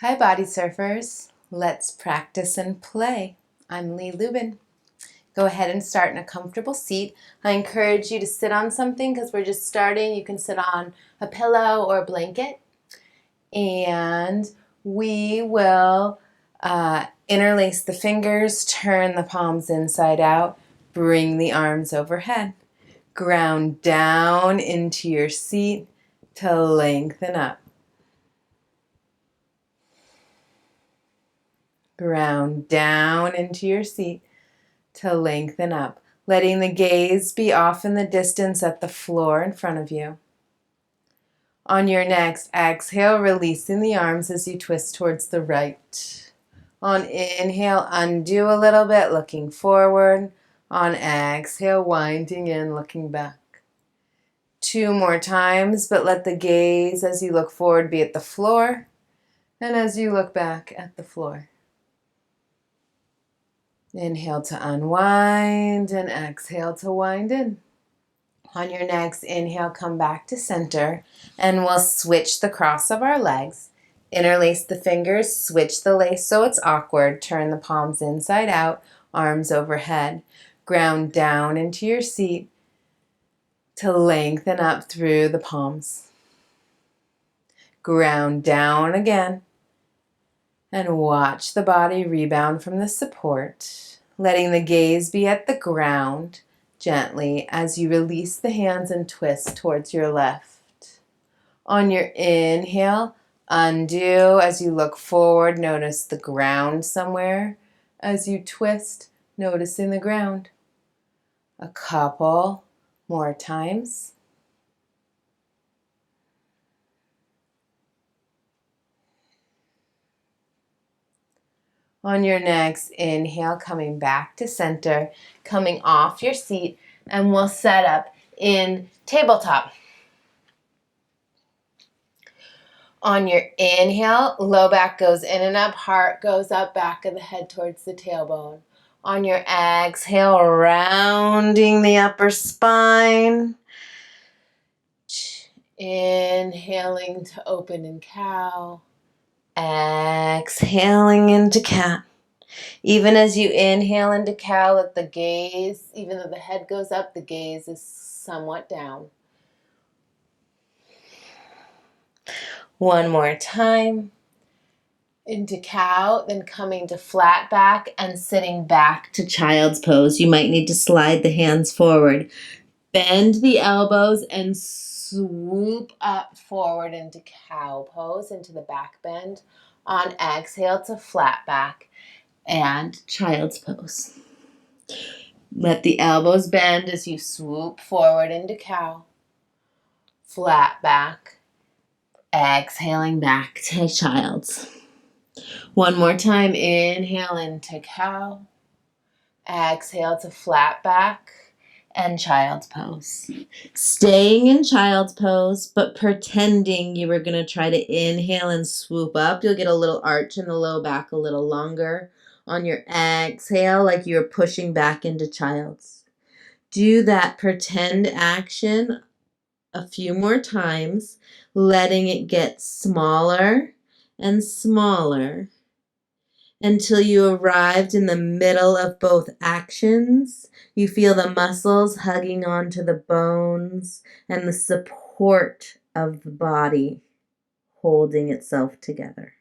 Hi body surfers, let's practice and play. I'm Lee Lubin. Go ahead and start in a comfortable seat. I encourage you to sit on something because we're just starting. You can sit on a pillow or a blanket. And we will interlace the fingers, turn the palms inside out, bring the arms overhead. Ground down into your seat to lengthen up. Ground down into your seat to lengthen up, letting the gaze be off in the distance at the floor in front of you. On your next exhale, releasing the arms as you twist towards the right. On inhale, undo a little bit, looking forward. On exhale, winding in, looking back. 2 more times, but let the gaze as you look forward be at the floor and as you look back at the floor. Inhale to unwind and exhale to wind in. On your next inhale, come back to center and we'll switch the cross of our legs. Interlace the fingers, switch the lace so it's awkward. Turn the palms inside out, arms overhead. Ground down into your seat to lengthen up through the palms. Ground down again and watch the body rebound from the support, letting the gaze be at the ground gently as you release the hands and twist towards your left. On your inhale, undo as you look forward, notice the ground somewhere. As you twist, noticing the ground. A couple more times. On your next inhale, coming back to center, coming off your seat, and we'll set up in tabletop. On your inhale, low back goes in and up, heart goes up, back of the head towards the tailbone. On your exhale, rounding the upper spine. Inhaling to open in cow. Exhaling into cat. Even as you inhale into cow, let the gaze, even though the head goes up, the gaze is somewhat down. One more time. Into cow, then coming to flat back and sitting back to child's pose. You might need to slide the hands forward. Bend the elbows and swoop up forward into cow pose, into the back bend. On exhale to flat back and child's pose. Let the elbows bend as you swoop forward into cow. Flat back. Exhaling back to child's. One more time. Inhale into cow. Exhale to flat back and child's pose. Staying in child's pose, but pretending you were going to try to inhale and swoop up. You'll get a little arch in the low back a little longer. On your exhale, like you're pushing back into child's. Do that pretend action a few more times, letting it get smaller and smaller until you arrived in the middle of both actions. You feel the muscles hugging onto the bones and the support of the body holding itself together.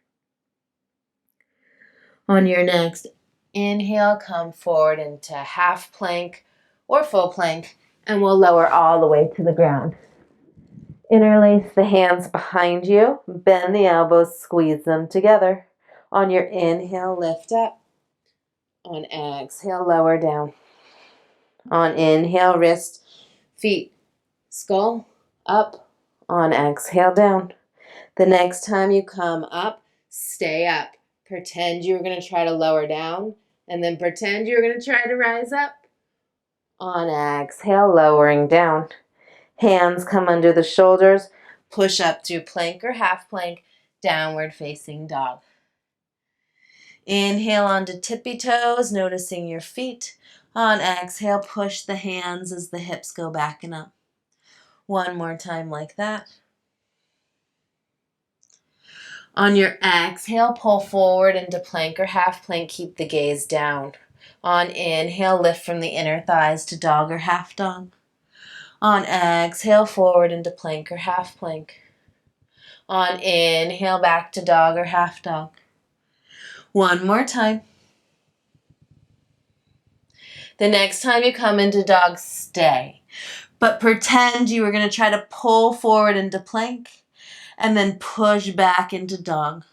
On your next inhale, come forward into half plank or full plank, and we'll lower all the way to the ground. Interlace the hands behind you, bend the elbows, squeeze them together. On your inhale, lift up. On exhale, lower down. On inhale, wrist, feet, skull, up. On exhale, down. The next time you come up, stay up. Pretend you're going to try to lower down, and then pretend you're going to try to rise up. On exhale, lowering down. Hands come under the shoulders. Push up through plank or half plank, downward facing dog. Inhale onto tippy toes, noticing your feet. On exhale, push the hands as the hips go back and up. One more time like that. On your exhale, pull forward into plank or half plank. Keep the gaze down. On inhale, lift from the inner thighs to dog or half dog. On exhale, forward into plank or half plank. On inhale, back to dog or half dog. One more time. The next time you come into dog, stay. But pretend you were going to try to pull forward into plank and then push back into dog.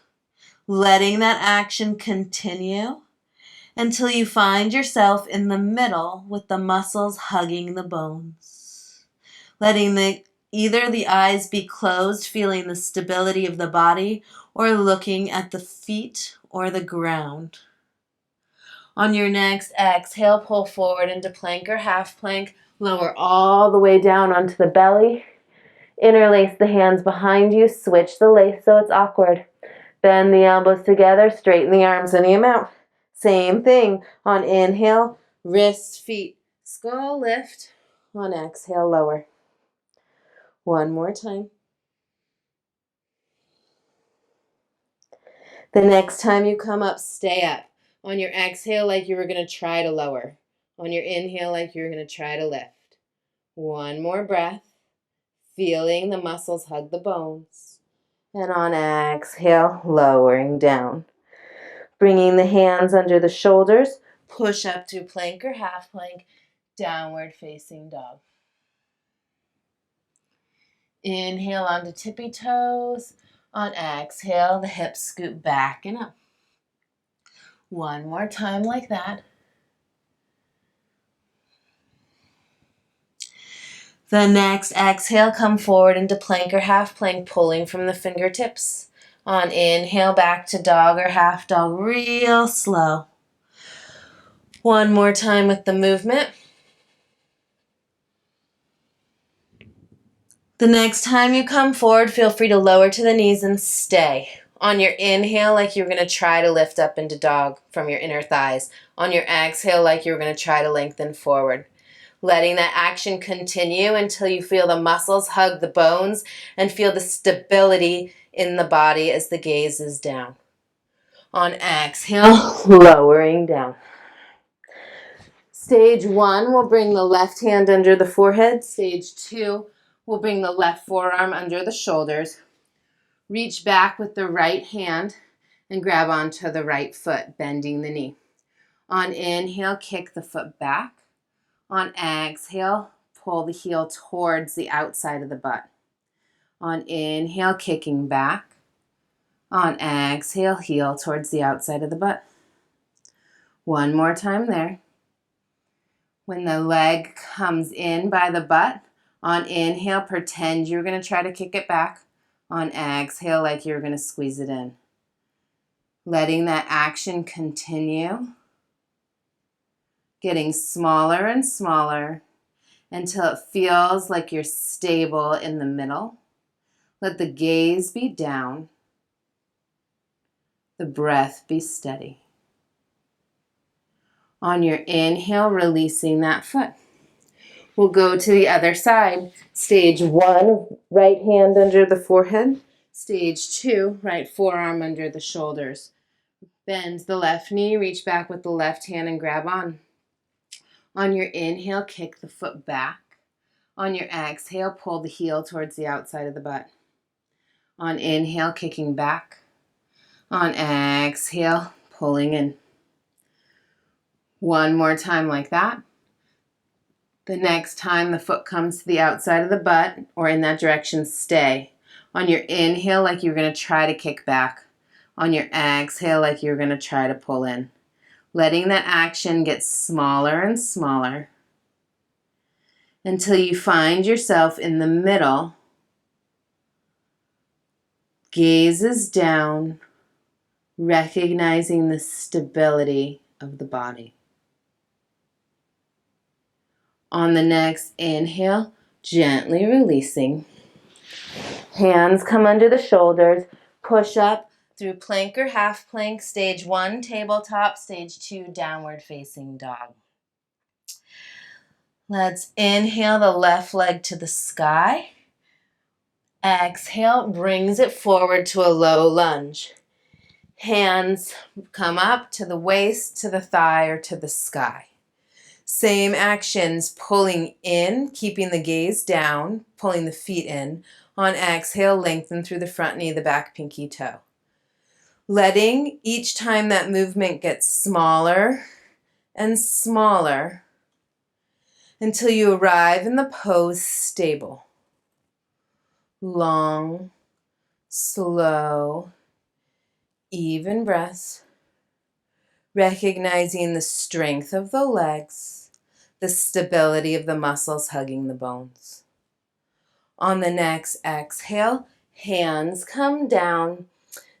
Letting that action continue until you find yourself in the middle with the muscles hugging the bones. Letting either the eyes be closed, feeling the stability of the body, or looking at the feet or the ground. On your next exhale, pull forward into plank or half plank. Lower all the way down onto the belly. Interlace the hands behind you. Switch the lace so it's awkward. Bend the elbows together. Straighten the arms any amount. Same thing. On inhale, wrists, feet, skull lift. On exhale, lower. One more time. The next time you come up, stay up. On your exhale, like you were going to try to lower. On your inhale, like you were going to try to lift. One more breath. Feeling the muscles hug the bones. And on exhale, lowering down. Bringing the hands under the shoulders. Push up to plank or half plank. Downward facing dog. Inhale onto tippy toes. On exhale, the hips scoot back and up. One more time like that. The next exhale, come forward into plank or half plank, pulling from the fingertips. On inhale, back to dog or half dog, real slow. One more time with the movement. The next time you come forward, feel free to lower to the knees and stay. On your inhale, like you're going to try to lift up into dog from your inner thighs. On your exhale, like you're going to try to lengthen forward. Letting that action continue until you feel the muscles hug the bones and feel the stability in the body as the gaze is down. On exhale, lowering down. Stage 1, we'll bring the left hand under the forehead. Stage 2, we'll bring the left forearm under the shoulders. Reach back with the right hand and grab onto the right foot, bending the knee. On inhale, kick the foot back. On exhale, pull the heel towards the outside of the butt. On inhale, kicking back. On exhale, heel towards the outside of the butt. One more time there. When the leg comes in by the butt, on inhale, pretend you're going to try to kick it back. On exhale, like you're going to squeeze it in. Letting that action continue. Getting smaller and smaller until it feels like you're stable in the middle. Let the gaze be down. The breath be steady. On your inhale, releasing that foot. We'll go to the other side. Stage 1, right hand under the forehead. Stage 2, right forearm under the shoulders. Bend the left knee, reach back with the left hand and grab on. On your inhale, kick the foot back. On your exhale, pull the heel towards the outside of the butt. On inhale, kicking back. On exhale, pulling in. One more time like that. The next time the foot comes to the outside of the butt or in that direction, stay. On your inhale, like you're going to try to kick back. On your exhale, like you're going to try to pull in. Letting that action get smaller and smaller until you find yourself in the middle. Gaze is down, recognizing the stability of the body. On the next inhale, gently releasing. Hands come under the shoulders. Push up through plank or half plank. Stage 1, tabletop. Stage 2, downward facing dog. Let's inhale the left leg to the sky. Exhale, brings it forward to a low lunge. Hands come up to the waist, to the thigh, or to the sky. Same actions, pulling in, keeping the gaze down, pulling the feet in. On exhale, lengthen through the front knee, the back pinky toe. Letting each time that movement gets smaller and smaller until you arrive in the pose stable. Long, slow, even breaths. Recognizing the strength of the legs, the stability of the muscles hugging the bones. On the next exhale, hands come down,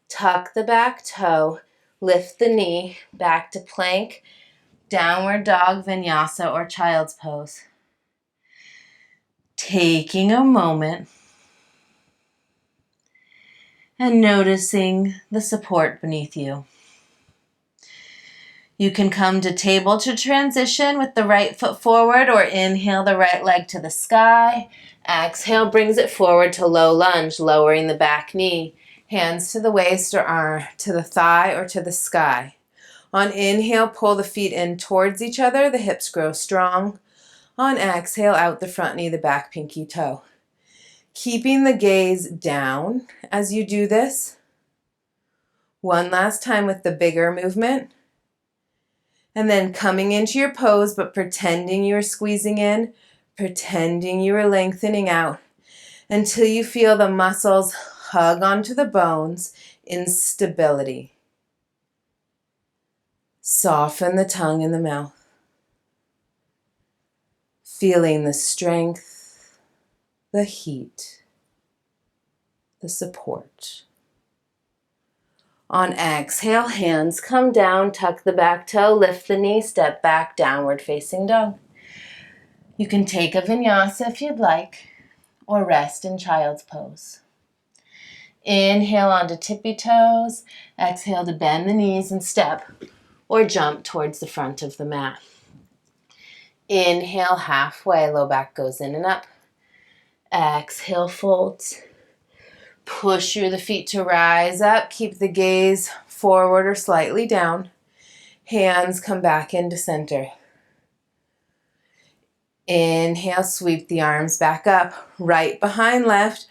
tuck the back toe, lift the knee back to plank, downward dog, vinyasa, or child's pose. Taking a moment and noticing the support beneath you. You can come to table to transition with the right foot forward, or inhale the right leg to the sky. Exhale brings it forward to low lunge, lowering the back knee. Hands to the waist or arm, to the thigh or to the sky. On inhale, pull the feet in towards each other, the hips grow strong. On exhale, out the front knee, the back pinky toe. Keeping the gaze down as you do this. One last time with the bigger movement. And then coming into your pose, but pretending you're squeezing in, pretending you are lengthening out until you feel the muscles hug onto the bones in stability. Soften the tongue in the mouth. Feeling the strength, the heat, the support. On exhale, hands come down, tuck the back toe, lift the knee, step back, downward facing dog. You can take a vinyasa if you'd like, or rest in child's pose. Inhale onto tippy toes, exhale to bend the knees and step, or jump towards the front of the mat. Inhale halfway, low back goes in and up. Exhale, folds. Push through the feet to rise up. Keep the gaze forward or slightly down. Hands come back into center. Inhale, sweep the arms back up. Right behind left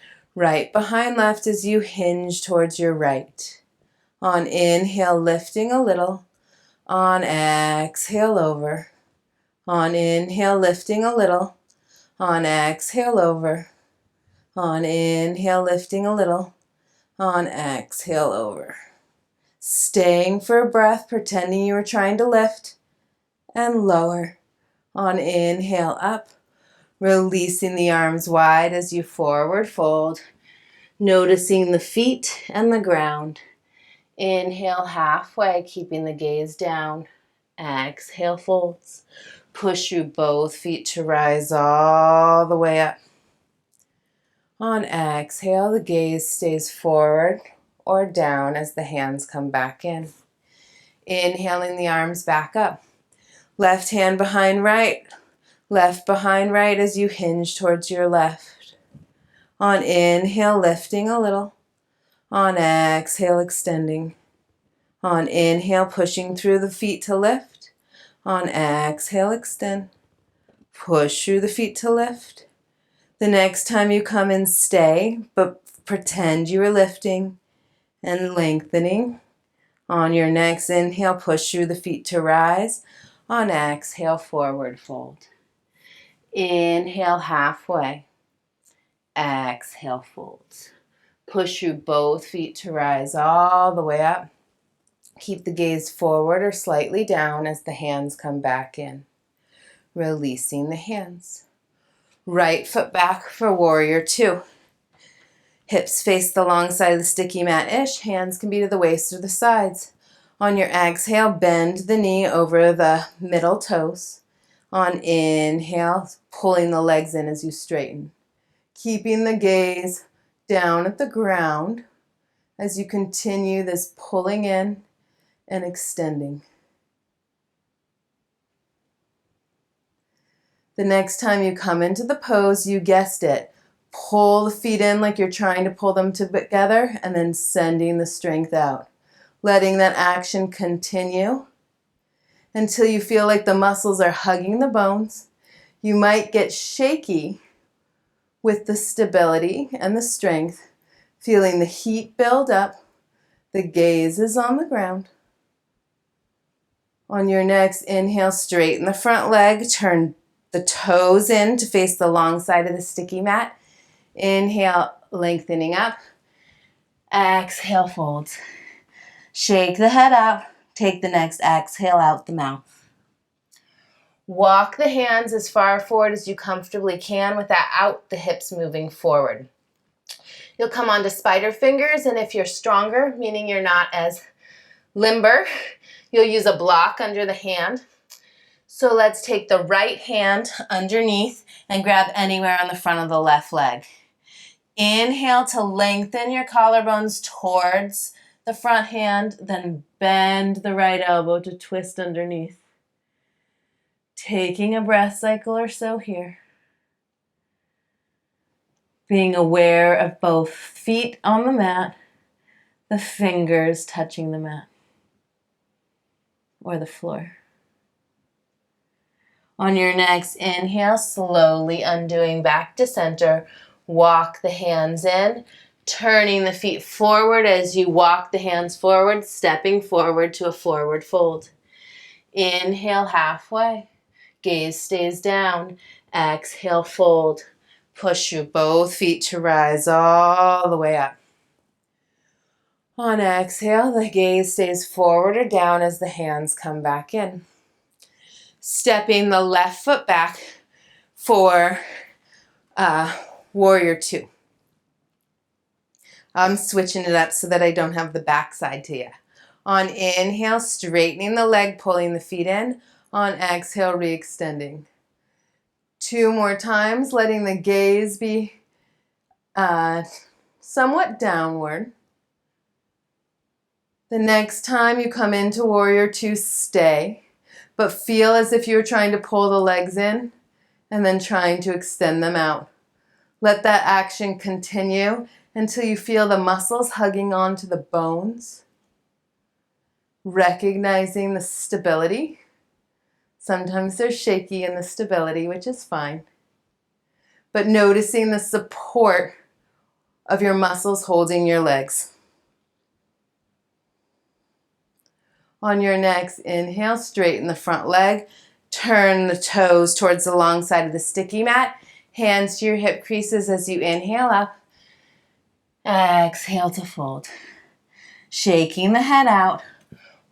as you hinge towards your right. On inhale, lifting a little. On exhale, over. On inhale, lifting a little. On exhale, over. On inhale, lifting a little. On exhale, over. Staying for a breath, pretending you are trying to lift. And lower. On inhale, up. Releasing the arms wide as you forward fold. Noticing the feet and the ground. Inhale halfway, keeping the gaze down. Exhale, folds. Push through both feet to rise all the way up. On exhale, the gaze stays forward or down as the hands come back in. Inhaling the arms back up. Left hand behind right. Left behind right as you hinge towards your left. On inhale, lifting a little. On exhale, extending. On inhale, pushing through the feet to lift. On exhale, extend. Push through the feet to lift. The next time you come in, stay, but pretend you are lifting and lengthening. On your next inhale, push through the feet to rise. On exhale, forward fold. Inhale halfway. Exhale, folds. Push through both feet to rise all the way up. Keep the gaze forward or slightly down as the hands come back in. Releasing the hands. Right foot back for warrior two. Hips face the long side of the sticky mat-ish. Hands can be to the waist or the sides. On your exhale, bend the knee over the middle toes. On inhale, pulling the legs in as you straighten. Keeping the gaze down at the ground as you continue this pulling in and extending. The next time you come into the pose, you guessed it, Pull the feet in like you're trying to pull them together, and then sending the strength out. Letting that action continue until you feel like the muscles are hugging the bones. You might get shaky with the stability and the strength, feeling the heat build up. The gaze is on the ground. On your next inhale, straighten the front leg, turn the toes in to face the long side of the sticky mat. Inhale, lengthening up. Exhale, fold. Shake the head up. Take the next exhale out the mouth. Walk the hands as far forward as you comfortably can without the hips moving forward. You'll come onto spider fingers, and if you're stronger, meaning you're not as limber, you'll use a block under the hand. So let's take the right hand underneath and grab anywhere on the front of the left leg. Inhale to lengthen your collarbones towards the front hand, then bend the right elbow to twist underneath. Taking a breath cycle or so here. Being aware of both feet on the mat, the fingers touching the mat or the floor. On your next inhale, slowly undoing back to center. Walk the hands in, turning the feet forward as you walk the hands forward, stepping forward to a forward fold. Inhale halfway. Gaze stays down. Exhale, fold. Push your both feet to rise all the way up. On exhale, the gaze stays forward or down as the hands come back in. Stepping the left foot back for warrior two. I'm switching it up so that I don't have the back side to you. On inhale, straightening the leg, pulling the feet in. On exhale, re-extending. 2 more times, letting the gaze be somewhat downward. The next time you come into warrior two, stay, but feel as if you're trying to pull the legs in and then trying to extend them out. Let that action continue until you feel the muscles hugging onto the bones. Recognizing the stability. Sometimes they're shaky in the stability, which is fine. But noticing the support of your muscles holding your legs. On your next inhale, straighten the front leg. Turn the toes towards the long side of the sticky mat. Hands to your hip creases as you inhale up. Exhale to fold. Shaking the head out.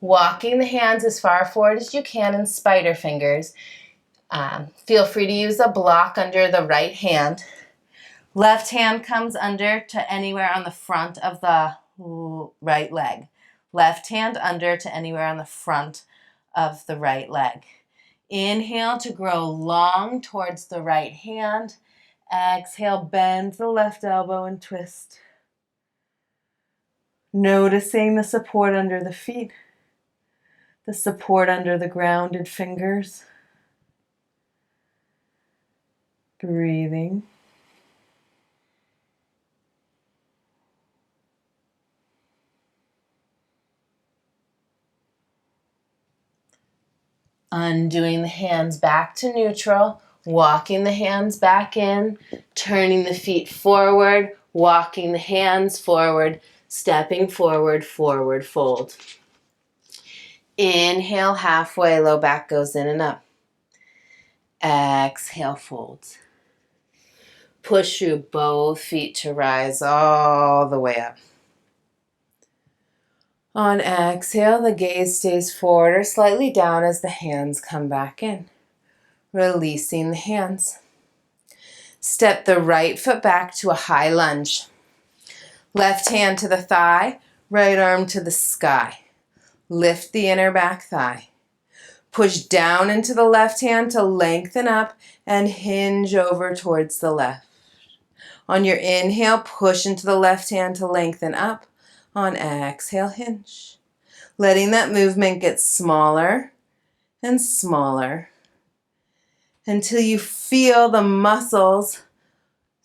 Walking the hands as far forward as you can in spider fingers. Feel free to use a block under the right hand. Left hand comes under to anywhere on the front of the right leg. Left hand under to anywhere on the front of the right leg. Inhale to grow long towards the right hand. Exhale, bend the left elbow and twist. Noticing the support under the feet, the support under the grounded fingers. Breathing. Undoing the hands back to neutral, walking the hands back in, turning the feet forward, walking the hands forward, stepping forward, forward fold. Inhale, halfway, low back goes in and up. Exhale, fold. Push through both feet to rise all the way up. On exhale, the gaze stays forward or slightly down as the hands come back in. Releasing the hands. Step the right foot back to a high lunge. Left hand to the thigh, right arm to the sky. Lift the inner back thigh. Push down into the left hand to lengthen up and hinge over towards the left. On your inhale, push into the left hand to lengthen up. On exhale, hinge. Letting that movement get smaller and smaller until you feel the muscles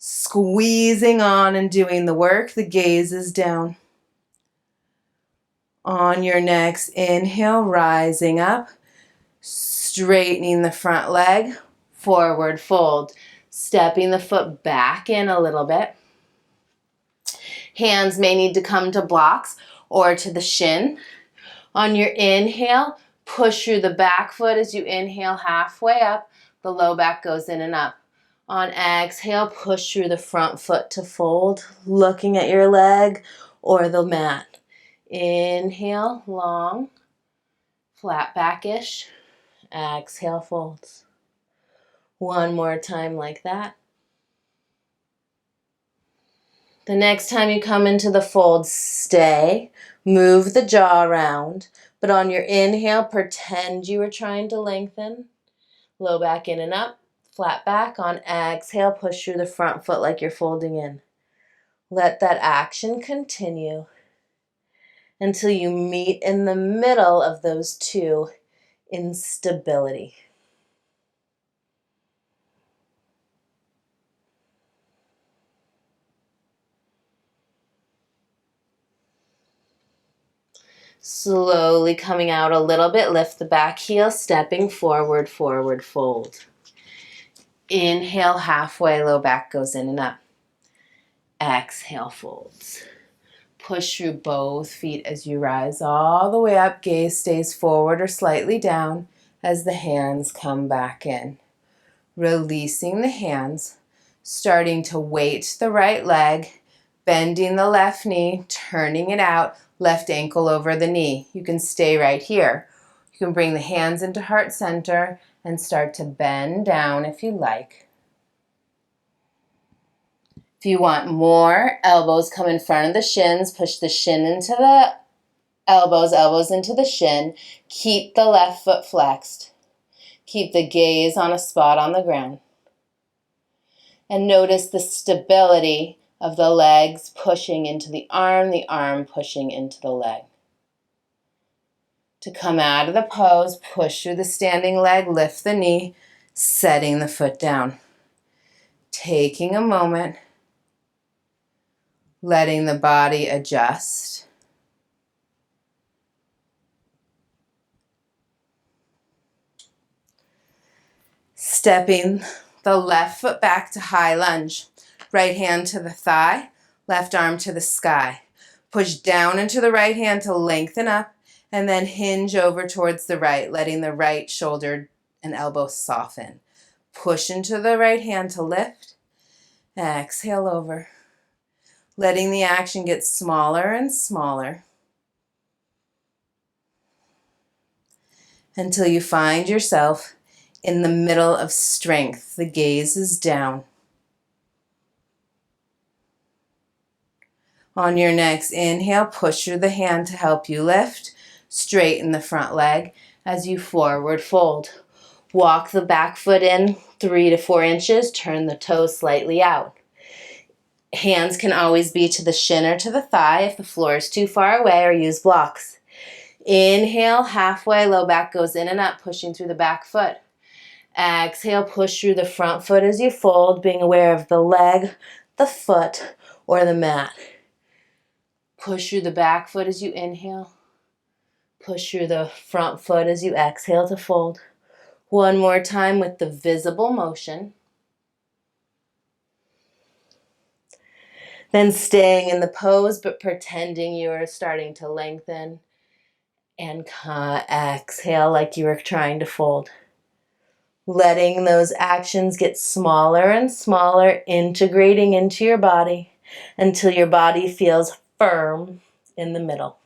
Squeezing on and doing the work. The gaze is down. On your next inhale, rising up, straightening the front leg, forward fold. Stepping the foot back in a little bit. Hands may need to come to blocks or to the shin. On your inhale, push through the back foot as you inhale halfway up. The low back goes in and up. On exhale, push through the front foot to fold, looking at your leg or the mat. Inhale, long, flat backish. Exhale, folds. One more time like that. The next time you come into the fold, stay, move the jaw around, but on your inhale, pretend you are trying to lengthen. Low back in and up, flat back. On exhale, push through the front foot like you're folding in. Let that action continue until you meet in the middle of those two in stability. Slowly coming out a little bit, lift the back heel, stepping forward, forward fold. Inhale, halfway, low back goes in and up. Exhale, folds. Push through both feet as you rise all the way up. Gaze stays forward or slightly down as the hands come back in. Releasing the hands, starting to weight the right leg, bending the left knee, turning it out, left ankle over the knee. You can stay right here. You can bring the hands into heart center and start to bend down if you like. If you want more, elbows come in front of the shins, push the shin into the elbows, elbows into the shin. Keep the left foot flexed. Keep the gaze on a spot on the ground. And notice the stability of the legs pushing into the arm pushing into the leg. To come out of the pose, push through the standing leg, lift the knee, setting the foot down. Taking a moment, letting the body adjust. Stepping the left foot back to high lunge. Right hand to the thigh, left arm to the sky. Push down into the right hand to lengthen up, and then hinge over towards the right, letting the right shoulder and elbow soften. Push into the right hand to lift. Exhale over. Letting the action get smaller and smaller until you find yourself in the middle of strength. The gaze is down. On your next inhale, push through the hand to help you lift. Straighten the front leg as you forward fold. Walk the back foot in 3 to 4 inches. Turn the toes slightly out. Hands can always be to the shin or to the thigh if the floor is too far away, or use blocks. Inhale, halfway, low back goes in and up, pushing through the back foot. Exhale, push through the front foot as you fold, being aware of the leg, the foot, or the mat. Push through the back foot as you inhale. Push through the front foot as you exhale to fold. One more time with the visible motion. Then staying in the pose, but pretending you are starting to lengthen. And exhale like you were trying to fold. Letting those actions get smaller and smaller, integrating into your body until your body feels firm in the middle.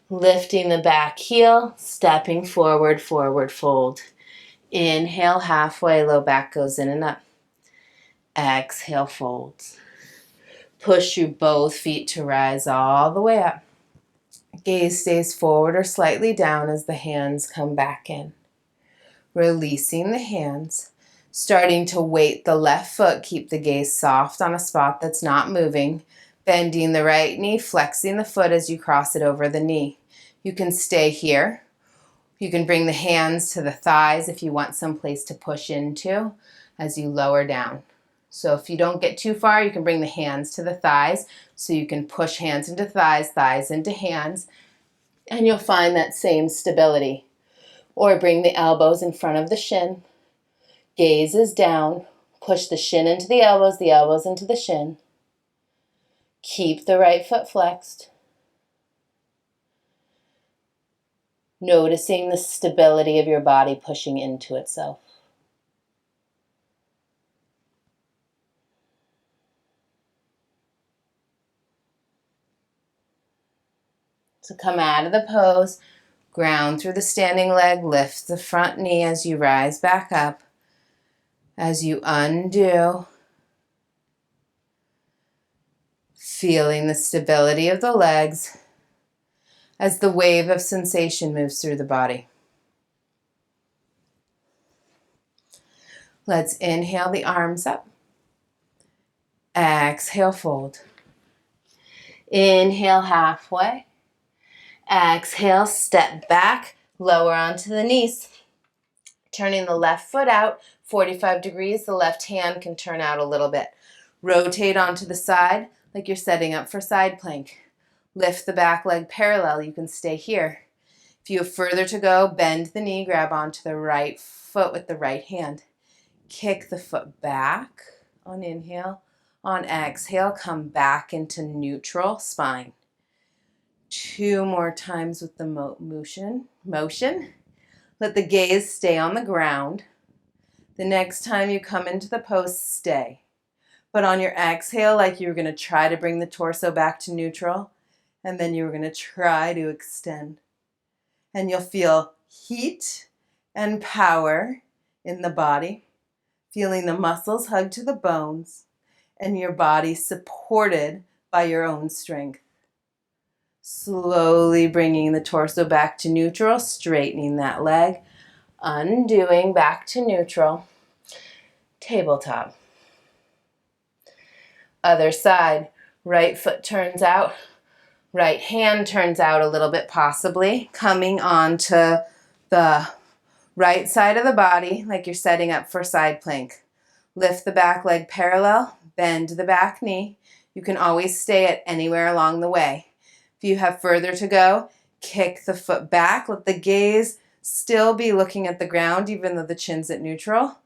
Lifting the back heel, stepping forward, forward fold. Inhale, halfway, low back goes in and up. Exhale, folds. Push through both feet to rise all the way up. Gaze stays forward or slightly down as the hands come back in. Releasing the hands, starting to weight the left foot, keep the gaze soft on a spot that's not moving. Bending the right knee, flexing the foot as you cross it over the knee. You can stay here. You can bring the hands to the thighs if you want some place to push into as you lower down. So if you don't get too far, you can bring the hands to the thighs so you can push hands into thighs, thighs into hands, and you'll find that same stability. Or bring the elbows in front of the shin. Gaze is down. Push the shin into the elbows into the shin. Keep the right foot flexed. Noticing the stability of your body pushing into itself. So come out of the pose, ground through the standing leg, lift the front knee as you rise back up. As you undo, feeling the stability of the legs as the wave of sensation moves through the body. Let's inhale the arms up. Exhale, fold. Inhale, halfway. Exhale, step back, lower onto the knees. Turning the left foot out, 45 degrees, the left hand can turn out a little bit. Rotate onto the side like you're setting up for side plank. Lift the back leg parallel, you can stay here. If you have further to go, bend the knee, grab onto the right foot with the right hand. Kick the foot back on inhale. On exhale, come back into neutral spine. 2 more times with the motion. Let the gaze stay on the ground. The next time you come into the pose, stay. But on your exhale, like you were going to try to bring the torso back to neutral, and then you were going to try to extend. And you'll feel heat and power in the body, feeling the muscles hug to the bones, and your body supported by your own strength. Slowly bringing the torso back to neutral, straightening that leg, undoing back to neutral. Tabletop. Other side, right foot turns out, right hand turns out a little bit possibly, coming onto the right side of the body like you're setting up for side plank. Lift the back leg parallel, bend the back knee. You can always stay at anywhere along the way. If you have further to go, kick the foot back. Let the gaze still be looking at the ground even though the chin's at neutral.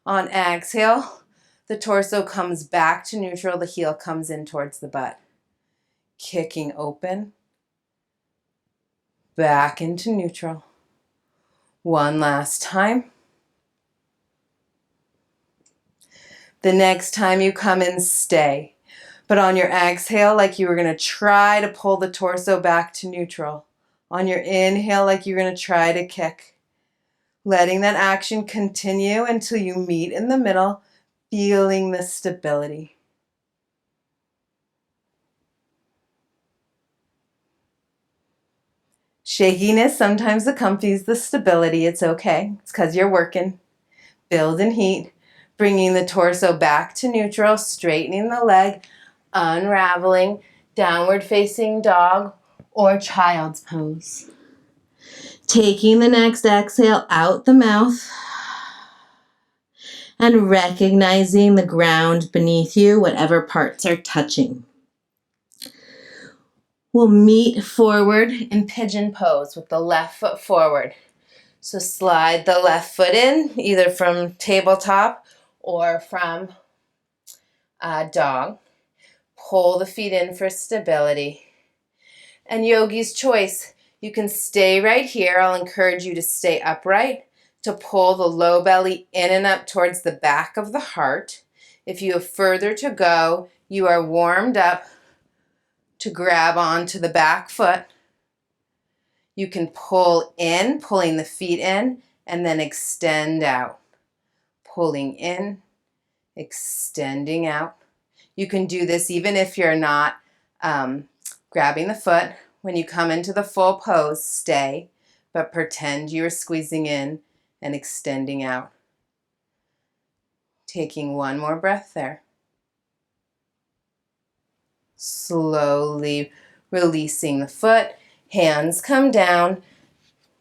On exhale, the torso comes back to neutral, the heel comes in towards the butt. Kicking open, back into neutral. One last time. The next time you come in, stay. But on your exhale, like you were going to try to pull the torso back to neutral. On your inhale, like you're going to try to kick. Letting that action continue until you meet in the middle, feeling the stability. Shakiness sometimes accompanies the stability. It's okay. It's because you're working. Build in heat. Bringing the torso back to neutral, straightening the leg, unraveling, downward facing dog or child's pose. Taking the next exhale out the mouth and recognizing the ground beneath you, whatever parts are touching. We'll meet forward in pigeon pose with the left foot forward. So slide the left foot in, either from tabletop or from dog. Pull the feet in for stability. And yogi's choice. You can stay right here. I'll encourage you to stay upright, to pull the low belly in and up towards the back of the heart. If you have further to go, you are warmed up to grab onto the back foot. You can pull in, pulling the feet in, and then extend out. Pulling in, extending out. You can do this even if you're not grabbing the foot. When you come into the full pose, stay, but pretend you're squeezing in and extending out. Taking one more breath there. Slowly releasing the foot. Hands come down.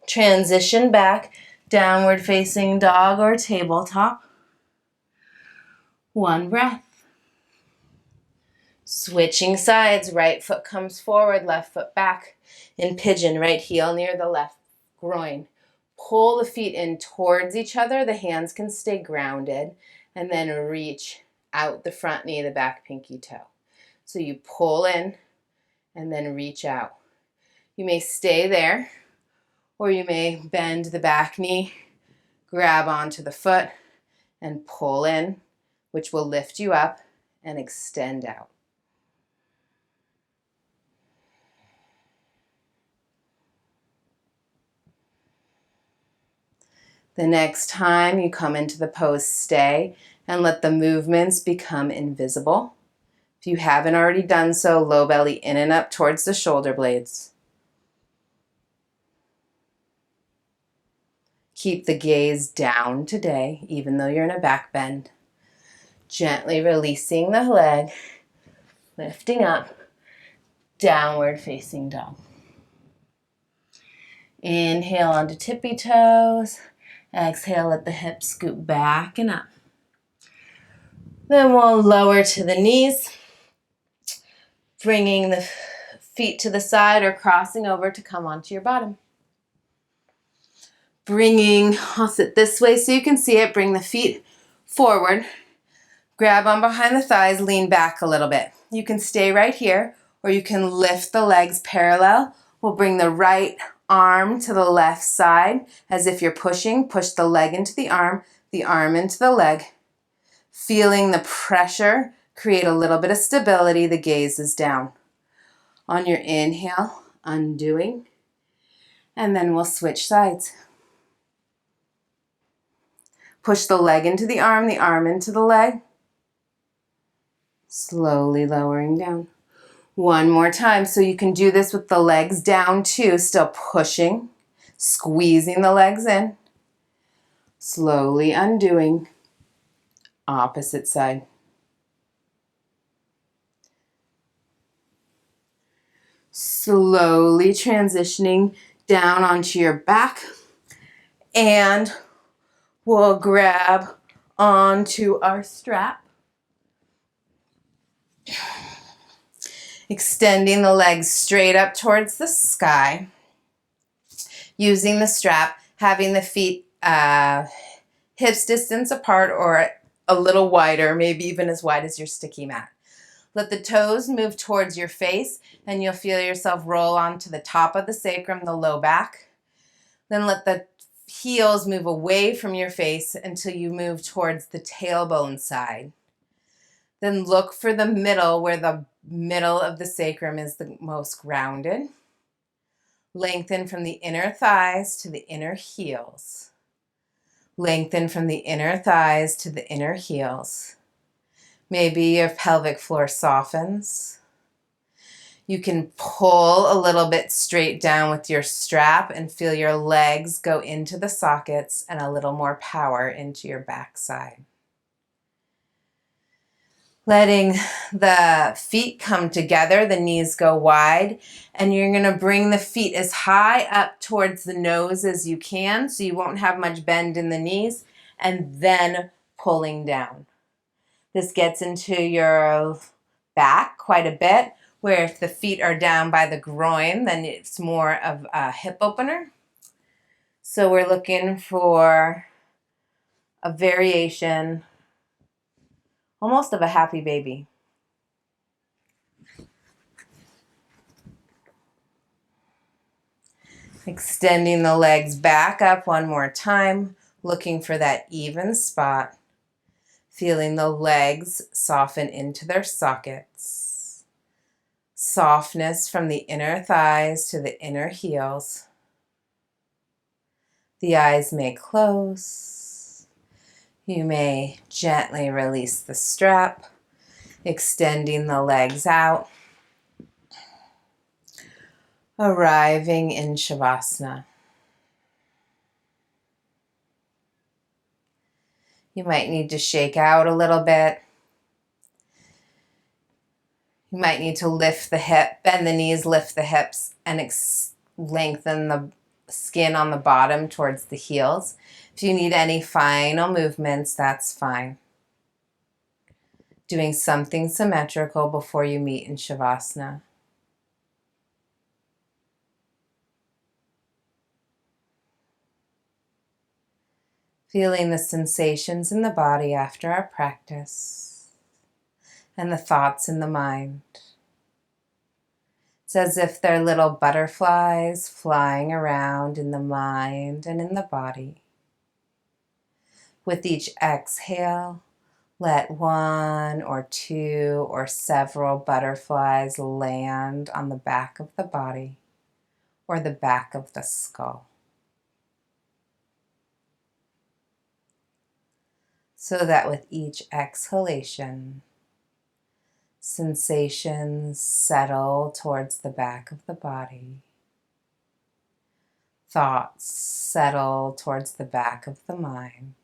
Transition back. Downward facing dog or tabletop. One breath. Switching sides. Right foot comes forward, left foot back. In pigeon, right heel near the left groin. Pull the feet in towards each other. The hands can stay grounded. And then reach out the front knee, the back pinky toe. So you pull in and then reach out. You may stay there, or you may bend the back knee, grab onto the foot, and pull in, which will lift you up and extend out. The next time you come into the pose, stay and let the movements become invisible. If you haven't already done so, low belly in and up towards the shoulder blades. Keep the gaze down today, even though you're in a back bend. Gently releasing the leg, lifting up, downward facing dog. Inhale onto tippy toes. Exhale, let the hips scoot back and up. Then we'll lower to the knees, bringing the feet to the side or crossing over to come onto your bottom. I'll sit this way so you can see it. Bring the feet forward. Grab on behind the thighs, lean back a little bit. You can stay right here, or you can lift the legs parallel. We'll bring the right arm to the left side as if you're pushing. Push the leg into the arm into the leg. Feeling the pressure, create a little bit of stability. The gaze is down. On your inhale, undoing, and then we'll switch sides. Push the leg into the arm into the leg. Slowly lowering down. One more time. So you can do this with the legs down too, still pushing, squeezing the legs in. Slowly undoing. Opposite side. Slowly transitioning down onto your back. And we'll grab onto our strap. Extending the legs straight up towards the sky. Using the strap, having the feet hips distance apart or a little wider, maybe even as wide as your sticky mat. Let the toes move towards your face and you'll feel yourself roll onto the top of the sacrum, the low back. Then let the heels move away from your face until you move towards the tailbone side. Then look for the middle, where the middle of the sacrum is the most grounded. Lengthen from the inner thighs to the inner heels. Lengthen from the inner thighs to the inner heels. Maybe your pelvic floor softens. You can pull a little bit straight down with your strap and feel your legs go into the sockets and a little more power into your backside. Letting the feet come together, the knees go wide, and you're going to bring the feet as high up towards the nose as you can so you won't have much bend in the knees, and then pulling down. This gets into your back quite a bit, where if the feet are down by the groin, then it's more of a hip opener. So we're looking for a variation, almost of a happy baby. Extending the legs back up one more time, looking for that even spot. Feeling the legs soften into their sockets. Softness from the inner thighs to the inner heels. The eyes may close. You may gently release the strap, extending the legs out. Arriving in Shavasana. You might need to shake out a little bit. You might need to lift the hip, bend the knees, lift the hips, and lengthen the skin on the bottom towards the heels. If you need any final movements, that's fine. Doing something symmetrical before you meet in Shavasana. Feeling the sensations in the body after our practice and the thoughts in the mind. It's as if they're little butterflies flying around in the mind and in the body. With each exhale, let one or two or several butterflies land on the back of the body or the back of the skull. So that with each exhalation, sensations settle towards the back of the body. Thoughts settle towards the back of the mind.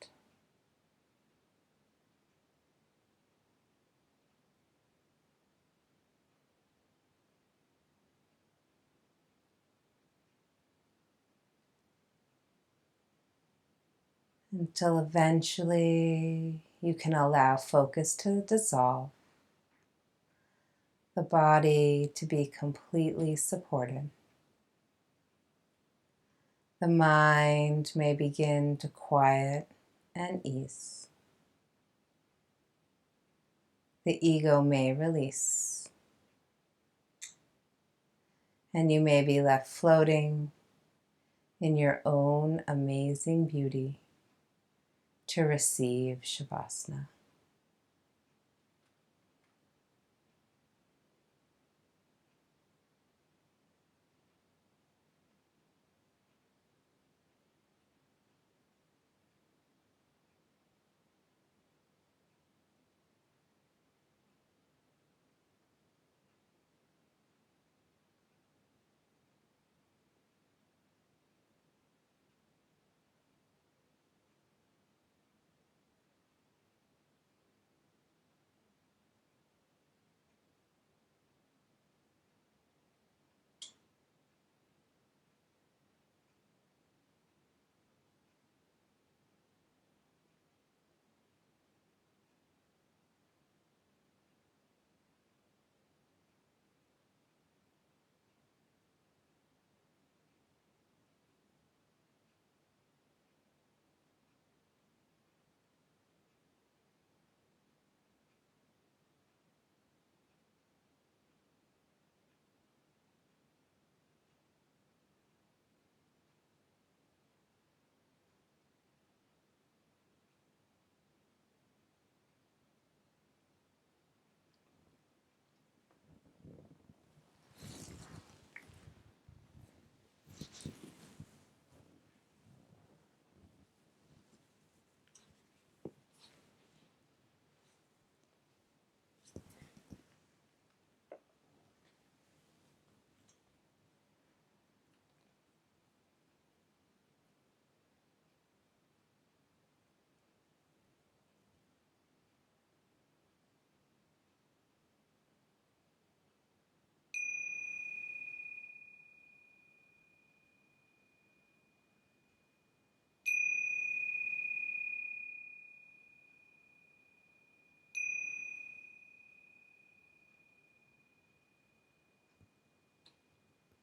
Until eventually you can allow focus to dissolve, the body to be completely supported. The mind may begin to quiet and ease. The ego may release. And you may be left floating in your own amazing beauty to receive Shavasana.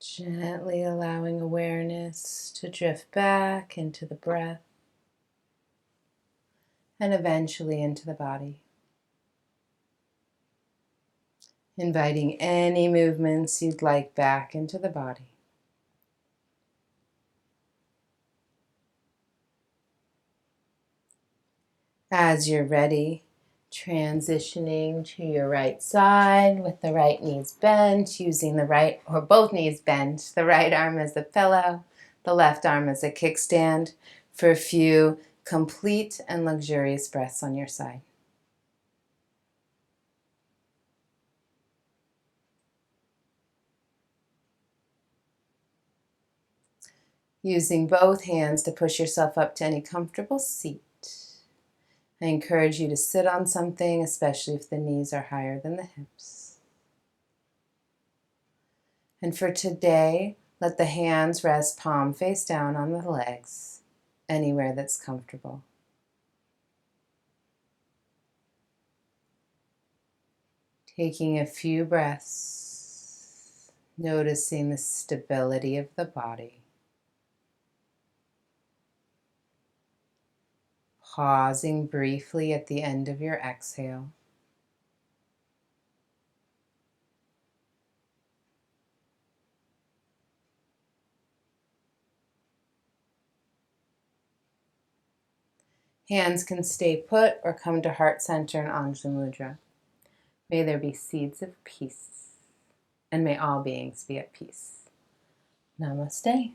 Gently allowing awareness to drift back into the breath and eventually into the body. Inviting any movements you'd like back into the body. As you're ready, transitioning to your right side with the right knees bent, using the right or both knees bent, the right arm as a pillow, the left arm as a kickstand for a few complete and luxurious breaths on your side. Using both hands to push yourself up to any comfortable seat. I encourage you to sit on something, especially if the knees are higher than the hips. And for today, let the hands rest palm face down on the legs, anywhere that's comfortable. Taking a few breaths, noticing the stability of the body. Pausing briefly at the end of your exhale. Hands can stay put or come to heart center in Anjali Mudra. May there be seeds of peace, and may all beings be at peace. Namaste.